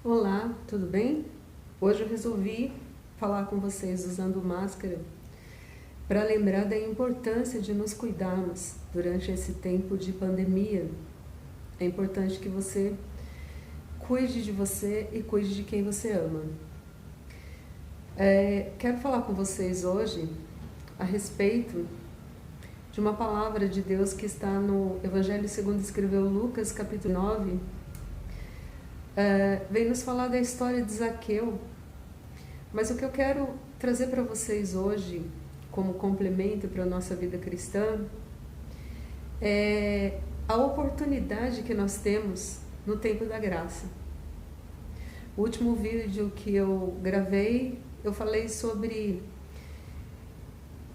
Olá, tudo bem? Hoje eu resolvi falar com vocês usando máscara para lembrar da importância de nos cuidarmos durante esse tempo de pandemia. É importante que você cuide de você e cuide de quem você ama. Quero falar com vocês hoje a respeito de uma palavra de Deus que está no Evangelho segundo escreveu Lucas, capítulo 9. Vem nos falar da história de Zaqueu, mas o que eu quero trazer para vocês hoje, como complemento para a nossa vida cristã, é a oportunidade que nós temos no tempo da graça. O último vídeo que eu gravei, eu falei sobre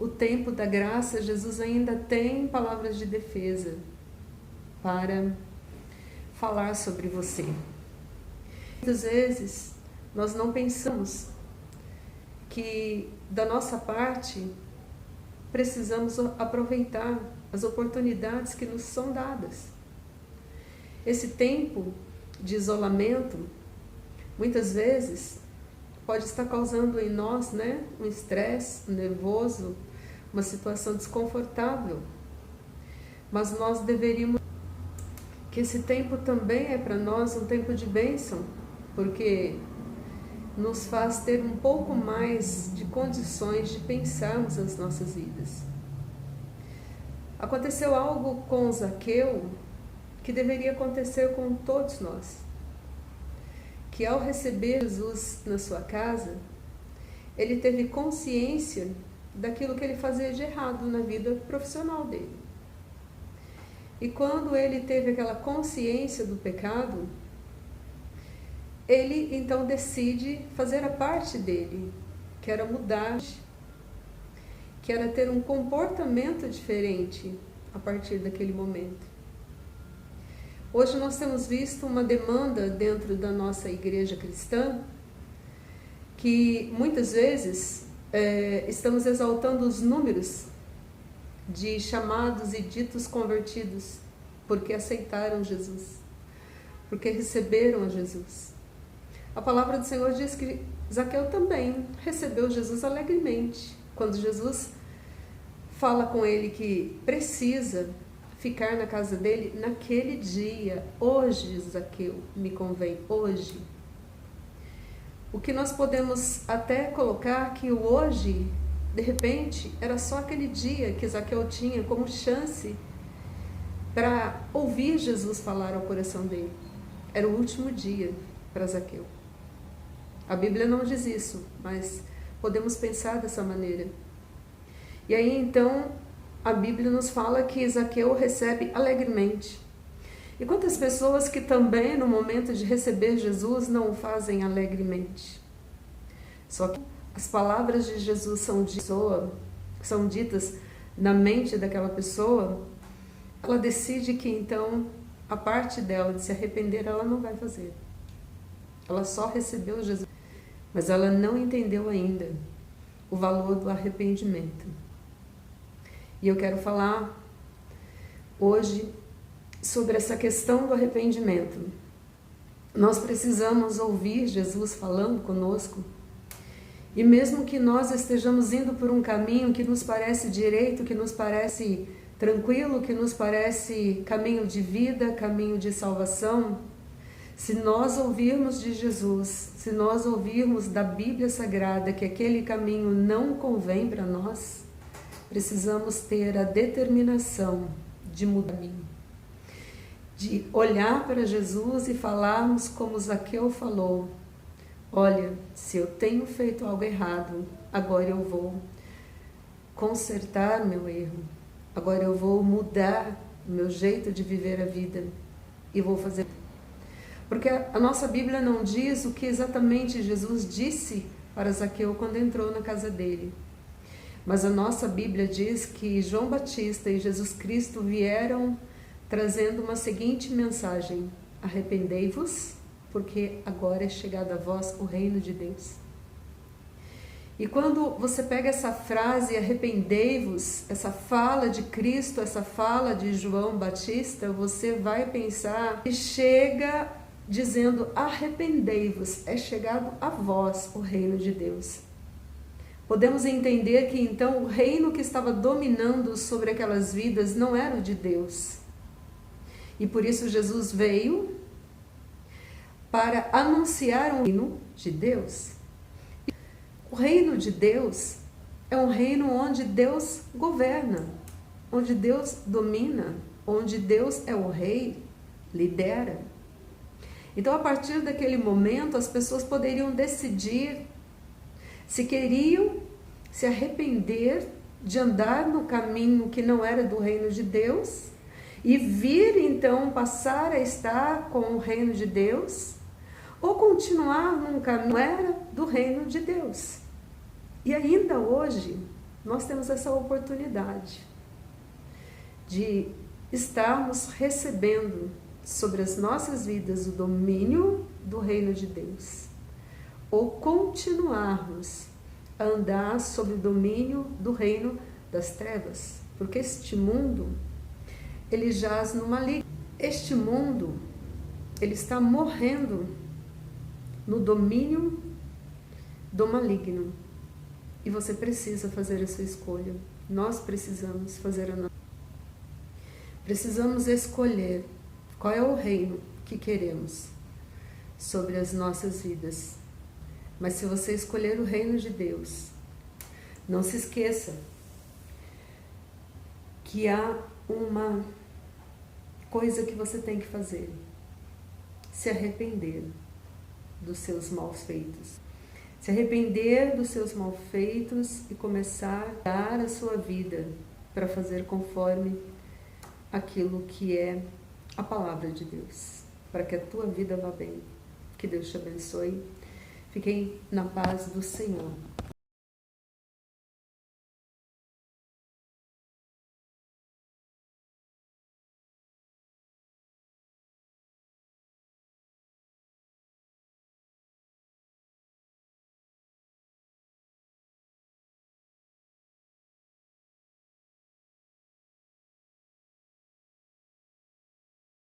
o tempo da graça. Jesus ainda tem palavras de defesa para falar sobre você. Muitas vezes nós não pensamos que da nossa parte precisamos aproveitar as oportunidades que nos são dadas. Esse tempo de isolamento muitas vezes pode estar causando em nós, um estresse, um nervoso, uma situação desconfortável. Mas nós deveríamos que esse tempo também é para nós um tempo de bênção, porque nos faz ter um pouco mais de condições de pensarmos as nossas vidas. Aconteceu algo com Zaqueu que deveria acontecer com todos nós, que ao receber Jesus na sua casa, ele teve consciência daquilo que ele fazia de errado na vida profissional dele. E quando ele teve aquela consciência do pecado, ele então decide fazer a parte dele, que era mudar, que era ter um comportamento diferente a partir daquele momento. Hoje nós temos visto uma demanda dentro da nossa igreja cristã, que muitas vezes estamos exaltando os números de chamados e ditos convertidos, porque aceitaram Jesus, porque receberam a Jesus. A palavra do Senhor diz que Zaqueu também recebeu Jesus alegremente. Quando Jesus fala com ele que precisa ficar na casa dele naquele dia, hoje, Zaqueu, me convém, hoje. O que nós podemos até colocar que o hoje, de repente, era só aquele dia que Zaqueu tinha como chance para ouvir Jesus falar ao coração dele. Era o último dia para Zaqueu. A Bíblia não diz isso, mas podemos pensar dessa maneira. E aí então a Bíblia nos fala que Zaqueu recebe alegremente. E quantas pessoas que também no momento de receber Jesus não o fazem alegremente? Só que as palavras de Jesus são ditas na mente daquela pessoa, ela decide que então a parte dela de se arrepender ela não vai fazer. Ela só recebeu Jesus, mas ela não entendeu ainda o valor do arrependimento. E eu quero falar hoje sobre essa questão do arrependimento. Nós precisamos ouvir Jesus falando conosco, e mesmo que nós estejamos indo por um caminho que nos parece direito, que nos parece tranquilo, que nos parece caminho de vida, caminho de salvação, se nós ouvirmos de Jesus, se nós ouvirmos da Bíblia Sagrada que aquele caminho não convém para nós, precisamos ter a determinação de mudar, de olhar para Jesus e falarmos como Zaqueu falou: olha, se eu tenho feito algo errado, agora eu vou consertar meu erro, agora eu vou mudar o meu jeito de viver a vida e vou fazer. Porque a nossa Bíblia não diz o que exatamente Jesus disse para Zaqueu quando entrou na casa dele. Mas a nossa Bíblia diz que João Batista e Jesus Cristo vieram trazendo uma seguinte mensagem: arrependei-vos, porque agora é chegado a vós o reino de Deus. E quando você pega essa frase, arrependei-vos, essa fala de Cristo, essa fala de João Batista, você vai pensar que chega dizendo: arrependei-vos, é chegado a vós o reino de Deus. Podemos entender que então o reino que estava dominando sobre aquelas vidas não era o de Deus. E por isso Jesus veio para anunciar um reino de Deus. O reino de Deus é um reino onde Deus governa, onde Deus domina, onde Deus é o rei, lidera. Então, a partir daquele momento, as pessoas poderiam decidir se queriam se arrepender de andar no caminho que não era do reino de Deus e vir então passar a estar com o reino de Deus, ou continuar num caminho que não era do reino de Deus. E ainda hoje nós temos essa oportunidade de estarmos recebendo sobre as nossas vidas o domínio do reino de Deus, ou continuarmos a andar sob o domínio do reino das trevas, porque este mundo, ele jaz no maligno. Este mundo, ele está morrendo no domínio do maligno, e você precisa fazer a sua escolha. Nós precisamos fazer a nossa. Precisamos escolher qual é o reino que queremos sobre as nossas vidas. Mas se você escolher o reino de Deus, não se esqueça que há uma coisa que você tem que fazer: se arrepender dos seus maus feitos. Se arrepender dos seus malfeitos e começar a dar a sua vida para fazer conforme aquilo que é a palavra de Deus, para que a tua vida vá bem. Que Deus te abençoe. Fiquem na paz do Senhor.